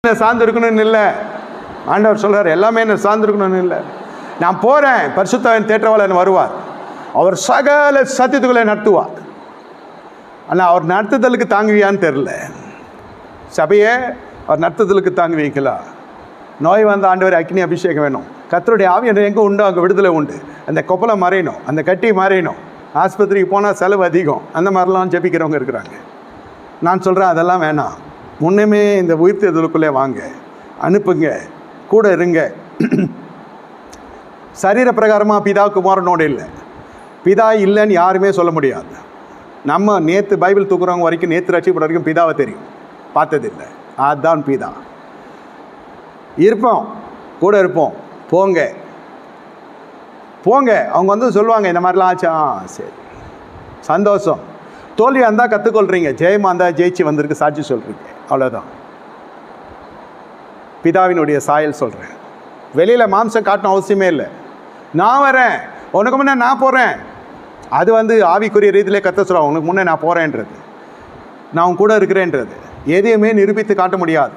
என்ன சார்ந்து இருக்கணும்னு இல்லை. ஆண்டவர் சொல்கிறார் எல்லாமே என்ன சார்ந்து இருக்கணும்னு இல்லை. நான் போகிறேன், பரிசுத்தாவின் தேற்றவாளன் வருவார், அவர் சகல சத்தியத்துக்களை நடத்துவார். ஆனால் அவர் நடத்துதலுக்கு தாங்குவியான்னு தெரில. சபையே அவர் நடத்துதலுக்கு தாங்கி வைக்கலாம். நோய் வந்த ஆண்டவர் அக்னி அபிஷேகம் வேணும். கர்த்தருடைய ஆவி எங்கே உண்டோ அங்கே விடுதலை உண்டு. அந்த கொப்பலை மறையணும், அந்த கட்டி மறையணும். ஆஸ்பத்திரிக்கு போனால் செலவு அதிகம், அந்த மாதிரிலாம் ஜெபிக்கிறவங்க இருக்கிறாங்க. நான் சொல்கிறேன் அதெல்லாம் வேணாம். முன்னமே இந்த உயிர்த்தெழுதலுக்குள்ளே வாங்க, அனுப்புங்க, கூட இருங்க. சரீர பிரகாரமாக பிதா குமாரனோடு இல்லை. பிதா இல்லைன்னு யாருமே சொல்ல முடியாது. நம்ம நேற்று பைபிள் தூக்குறவங்க வரைக்கும், நேற்று ரட்சிக்கப்பட்ட வரைக்கும் பிதாவை தெரியும், பார்த்ததில்லை. அதுதான் பிதா. இருப்போம், கூட இருப்போம். போங்க போங்க. அவங்க வந்து சொல்லுவாங்க இந்த மாதிரிலாம் ஆச்சா, சரி சந்தோஷம். தோல்வியாக இருந்தால் கற்றுக்கொள்கிறீங்க, ஜெயமாக இருந்தால் ஜெயிச்சு வந்திருக்கு சாட்சி சொல்கிறீங்க, அவ்வளோதான். பிதாவினுடைய சாயல் சொல்கிறேன். வெளியில் மாம்சம் காட்டணும் அவசியமே இல்லை. நான் வரேன், உனக்கு முன்னே நான் போகிறேன். அது வந்து ஆவிக்குரிய ரீதியிலே கற்று சொல்லுவாங்க. உனக்கு முன்னே நான் போகிறேன்றது, நான் உன் கூட இருக்கிறேன்றது எதையுமே நிரூபித்து காட்ட முடியாது.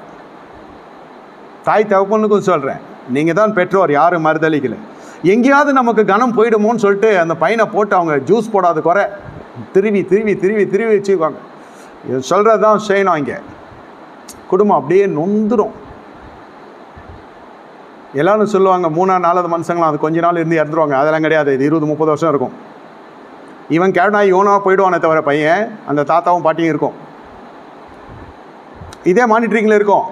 தாய் தகப்பனுக்கும் சொல்கிறேன், நீங்கள் தான் பெற்றோர், யாரும் மறுதளிக்கலை. எங்கேயாவது நமக்கு கனம் போயிடுமோன்னு சொல்லிட்டு அந்த பையனை போட்டு அவங்க ஜூஸ் போடாத குறை திருவி திருவி திருவி திருவி வச்சுக்குவாங்க. இது சொல்கிறது தான் செய்யணும். இங்கே குடும்பம் அப்படியே நொந்துடும். எல்லாரும் சொல்லுவாங்க 3-4 மனுஷங்களாம் அது கொஞ்ச நாள் இருந்து இறந்துருவாங்க. அதெல்லாம் கிடையாது. இது 20-30 வருஷம் இருக்கும். இவன் கேட்டால் இவனாக போயிடுவானே தவிர பையன், அந்த தாத்தாவும் பாட்டியும் இருக்கும். இதே மானிட்டரிங்கில் இருக்கும்.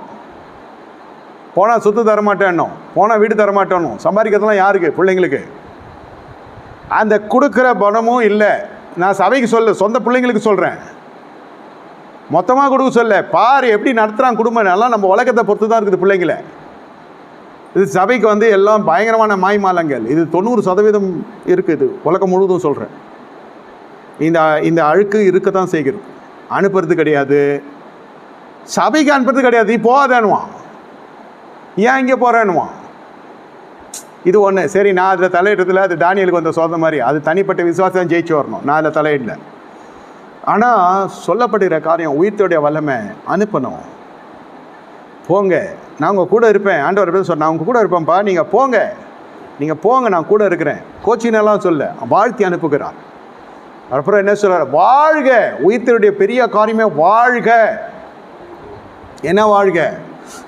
போனால் சொத்து தரமாட்டேன்னும், போனால் வீடு தரமாட்டேன்னும். சம்பாதிக்கிறதுலாம் யாருக்கு? பிள்ளைங்களுக்கு. அந்த கொடுக்குற பணமும் இல்லை. நான் சபைக்கு சொல்ல, சொந்த பிள்ளைங்களுக்கு சொல்கிறேன், மொத்தமாக கொடுக்க சொல்ல. பாரு எப்படி நடத்துகிறான் குடும்பம். எல்லாம் நம்ம உலகத்தை பொறுத்து தான் இருக்குது பிள்ளைங்களை. இது சபைக்கு வந்து எல்லாம் பயங்கரமான மாய்மாலங்கள். இது 90% இருக்குது. உலகம் முழுவதும் சொல்கிறேன். இந்த அழுக்கு இருக்க தான் செய்கிறது. அனுப்புறது கிடையாது, சபைக்கு அனுப்புறது கிடையாது. நீ போகாதேன்னுவான், ஏன் இங்கே போகிறேன்னுவான். இது ஒன்று. சரி, நான் அதில் தலையிடுறதில்ல. அது தானியலுக்கு வந்த சோதனை மாதிரி. அது தனிப்பட்ட விசுவாசம் ஜெயிச்சு வரணும். நான் அதில் தலையிடல. ஆனால் சொல்லப்படுகிற காரியம் உயிர்த்தோடைய வல்லமை. அனுப்பணும். போங்க, நான் உங்கள் கூட இருப்பேன். ஆண்டவர் எப்படி சொன்ன, நான் உங்கள் கூட இருப்பேன்ப்பா, நீங்கள் போங்க, நீங்கள் போங்க, நான் கூட இருக்கிறேன். கோச்சினெல்லாம் சொல்ல, வாழ்த்தி அனுப்புகிறார். அப்புறம் என்ன சொல்கிறார்? வாழ்க. உயிர்த்தருடைய பெரிய காரியமே வாழ்க. என்ன வாழ்க?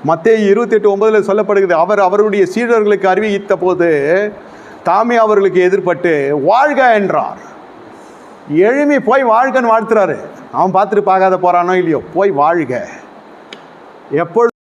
மத்தேயு 28:9 சொல்லப்படுகிறது. அவர் அவருடைய சீடர்களுக்கு அறிவித்த போது தாமே அவர்களுக்கு எதிர்பட்டு வாழ்க என்றார். எழுமி போய் வாழ்கன்னு வாழ்த்துறாரு. அவன் பார்த்துட்டு பார்க்காத போகிறானோ இல்லையோ, போய் வாழ்க. எப்பொழுது